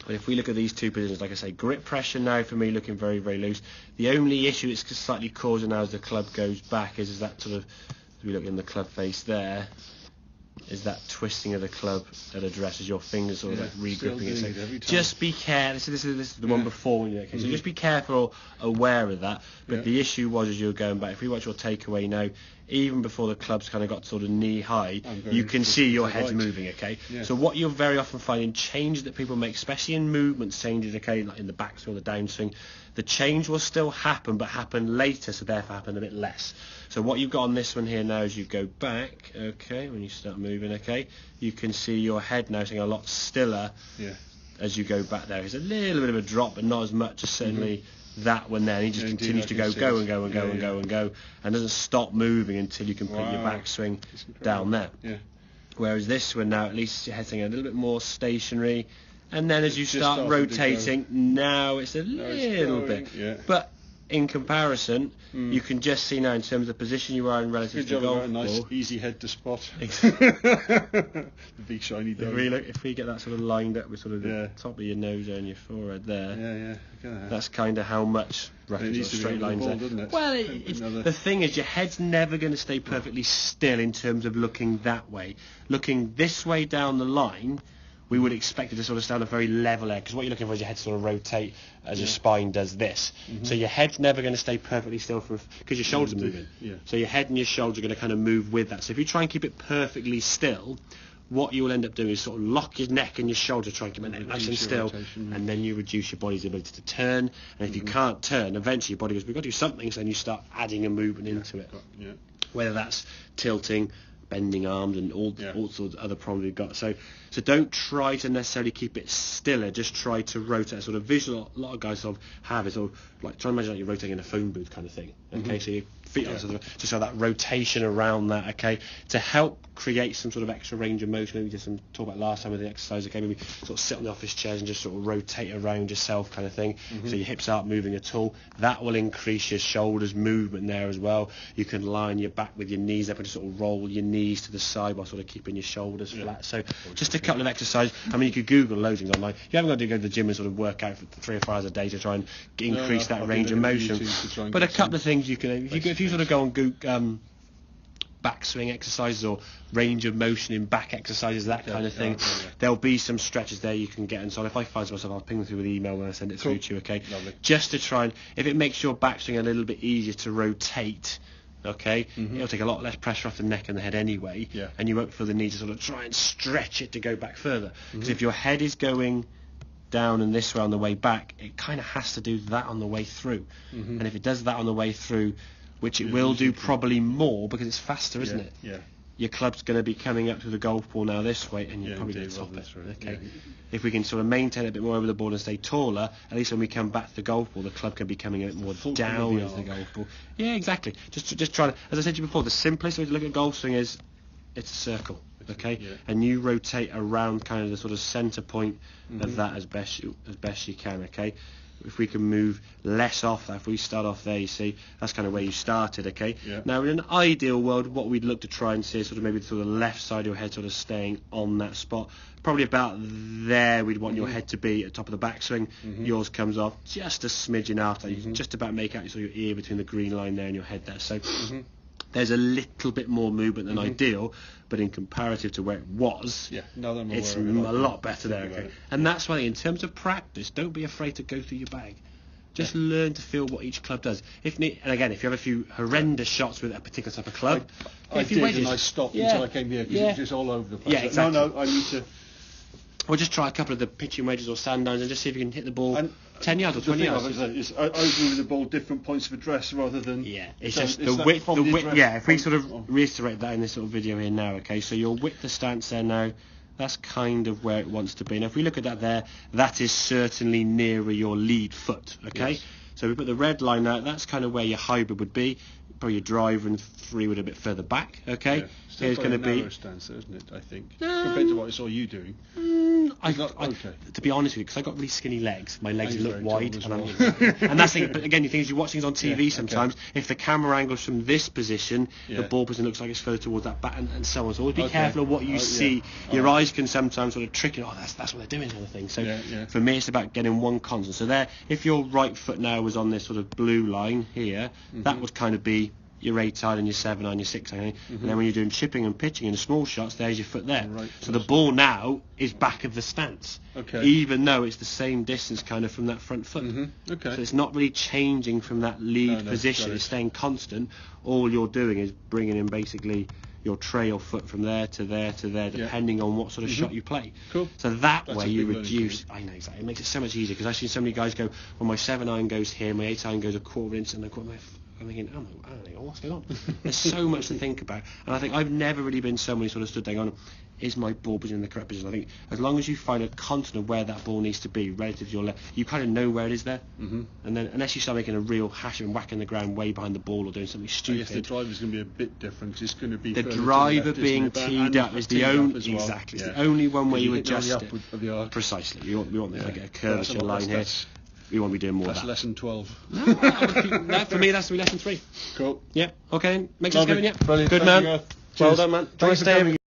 But if we look at these two positions, like I say, grip pressure now for me looking very, very loose. The only issue it's slightly causing now as the club goes back is that sort of, as we look in the club face there, is that twisting of the club at address as your fingers sort of like re-gripping it. So just be careful. This is the one before. So just be careful, aware of that. But the issue was as you were going back, if we watch your takeaway now, even before the club's kind of got sort of knee high, you can see your head's moving, okay? So what you'll very often find in changes that people make, especially in movement changes, okay, like in the backswing or the downswing, the change will still happen, but happen later, so therefore happen a bit less. So what you've got on this one here now as you go back, okay, when you start moving, okay, you can see your head now saying a lot stiller as you go back there. There's a little bit of a drop, but not as much as certainly that one there. And he just continues to go and go and doesn't stop moving until you can put your backswing down there. Whereas this one now, at least your head's saying a little bit more stationary. And then as you start rotating, now it's a little bit. But in comparison, you can just see now in terms of the position you are in relative to the golf ball. Nice, easy head to spot. The big shiny dome. If we get that sort of lined up with sort of the top of your nose and your forehead there, that's kind of how much roughly sort of straight lines there. Doesn't it? Well, the thing is, your head's never going to stay perfectly still in terms of looking that way. Looking this way down the line, we would expect it to sort of stand a very level there, because what you're looking for is your head to sort of rotate as your spine does this. So your head's never going to stay perfectly still because your shoulders are moving. So your head and your shoulders are going to kind of move with that. So if you try and keep it perfectly still, what you will end up doing is sort of lock your neck and your shoulder, try and keep it nice and still, and then you reduce your body's ability to turn. And if you can't turn, eventually your body goes, we've got to do something, so then you start adding a movement into it. Whether that's tilting, bending arms, and all sorts of other problems we've got. So don't try to necessarily keep it stiller, just try to rotate. A sort of visual a lot of guys sort of have is sort of like, try and imagine like you're rotating in a phone booth kind of thing, okay? So your feet are sort of just have that rotation around that, okay, to help create some sort of extra range of motion. Maybe we did some talk about last time with the exercise, okay, maybe sort of sit on the office chairs and just sort of rotate around yourself kind of thing, so your hips aren't moving at all. That will increase your shoulders movement there as well. You can line your back with your knees up and just sort of roll your knees to the side while sort of keeping your shoulders flat. So just a couple of exercises. I mean, you could Google loads of things online. You haven't got to go to the gym and sort of work out for 3 or 4 hours a day to try and increase that range of motion. But a couple of things you can, if you sort of go on Google, backswing exercises or range of motion in back exercises, that kind of thing, there'll be some stretches there you can get. And so if I find myself, I'll ping them through with email when I send it through to you, okay? Just to try and, if it makes your backswing a little bit easier to rotate, okay, it'll take a lot less pressure off the neck and the head anyway, and you won't feel the need to sort of try and stretch it to go back further. Because if your head is going down and this way on the way back, it kind of has to do that on the way through. And if it does that on the way through, which it will do probably more because it's faster, isn't it? Your club's going to be coming up to the golf ball now this way, and you're probably going to top it. Okay. If we can sort of maintain a bit more over the ball and stay taller, at least when we come back to the golf ball, the club can be coming a bit more down into the golf ball. Yeah, exactly. Just try to, as I said to you before, the simplest way to look at golf swing is it's a circle. Okay, and you rotate around kind of the sort of centre point of that as best you can. Okay. If we can move less off that, if we start off there, you see, that's kind of where you started, okay? Now, in an ideal world, what we'd look to try and see is sort of maybe the sort of left side of your head sort of staying on that spot. Probably about there we'd want your head to be at the top of the backswing. Yours comes off just a smidgen after. You can just about make out sort of your ear between the green line there and your head there. So there's a little bit more movement than ideal, but in comparative to where it was, it's a lot better there. Okay, and that's why in terms of practice, don't be afraid to go through your bag. Just learn to feel what each club does. And again, if you have a few horrendous shots with a particular type of club, I stopped until I came here because it was just all over the place. Yeah, exactly. No, I need to. Or just try a couple of the pitching wedges or sand downs and just see if you can hit the ball 10 yards or 20 yards. Is opening the ball different points of address rather than... It's just the width. If we sort of reiterate that in this sort of video here now, okay, so your width of stance there now, that's kind of where it wants to be. Now if we look at that there, that is certainly nearer your lead foot, okay? So we put the red line out, that's kind of where your hybrid would be. Probably your driver and 3 would a bit further back, okay? Still Here's going to be narrow stance there, isn't it, I think, compared to what I saw you doing. Okay. To be honest with you, because I've got really skinny legs, my legs He's look very wide, tall and, as well. and that's the thing. But again, the thing is, you watch things on TV Yeah, sometimes. If the camera angles from this position, the Yeah. ball position looks like it's further towards that back, and so on. So always be Okay. careful of what you Yeah. see. Your eyes can sometimes sort of trick you. Oh, that's what they're doing, kind of thing. So Yeah. for me, it's about getting one constant. So there, if your right foot now was on this sort of blue line here, that would kind of be your 8 iron and your 7 iron, your 6 iron, and then when you're doing chipping and pitching in the small shots, there's your foot there. Right. So the ball now is back of the stance, Okay. even though it's the same distance kind of from that front foot. Okay. So it's not really changing from that lead No, position, got it. it's staying constant. All you're doing is bringing in basically your trail foot from there to there to there, depending on what sort of shot you play. Cool. So that That's way a you big learning reduce. I know exactly. It makes it so much easier because I've seen so many guys go, well, my 7 iron goes here, my 8 iron goes a quarter inch, and I'm thinking, I don't know what's going on. There's so much to think about, and I think I've never really been someone who sort of stood there going, is my ball position in the correct position? I think as long as you find a constant of where that ball needs to be relative to your left, you kind of know where it is there. And then unless you start making a real hash and whacking the ground way behind the ball or doing something I stupid. guess the driver's going to be a bit different 'cause it's going to be The further to driver left, isn't being it? teed up is the teed up only as well. exactly. It's Yeah. the only one where you hit on adjust the it. upward of the arc. Precisely. We want Yeah. like a curvature line here. That's We want to be doing more of That's that. lesson 12. No, for me, that's to be lesson 3. Cool. Yeah. Okay. Makes sense, Lovely. Kevin. Yeah. Brilliant. Good Thank man. you, guys. Well Cheers. done, man. Thanks for Stay coming.